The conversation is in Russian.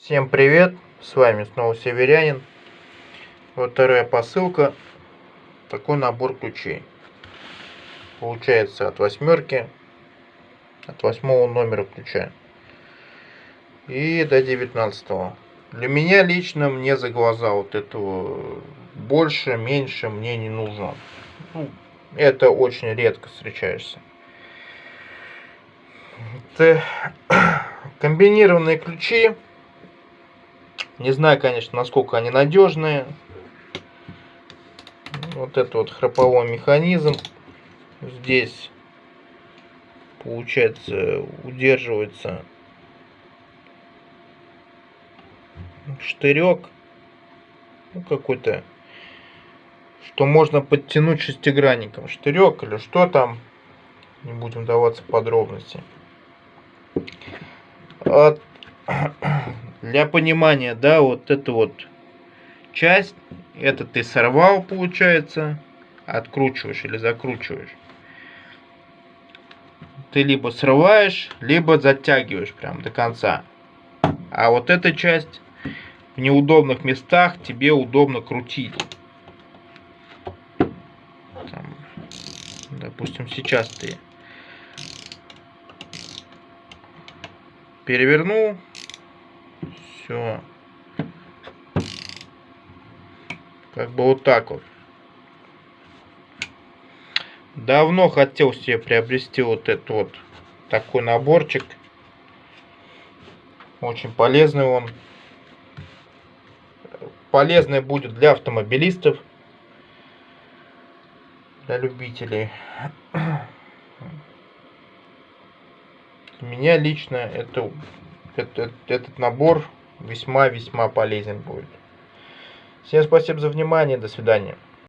Всем привет, с вами снова Северянин. Вот вторая посылка, такой набор ключей. Получается от восьмерки, от 8 номера ключа и до 19. Для меня лично, мне за глаза вот этого больше, меньше мне не нужно. Это очень редко встречаешься. Это комбинированные ключи. Не знаю, конечно, насколько они надежные. Вот это вот храповой механизм. Здесь, получается, удерживается штырек. Какой-то, что можно подтянуть шестигранником. Штырек или что там. Не будем даваться в подробности. Для понимания, да, вот эту вот часть, это ты сорвал, получается, откручиваешь или закручиваешь. Ты либо срываешь, либо затягиваешь прям до конца. А вот эта часть в неудобных местах тебе удобно крутить. Там, допустим, сейчас ты перевернул. Все. Как бы вот так вот. Давно хотел себе приобрести вот этот вот такой наборчик. Очень полезный он. Полезный будет для автомобилистов, для любителей. Для меня лично этот набор весьма-весьма полезен будет. Всем спасибо за внимание. До свидания.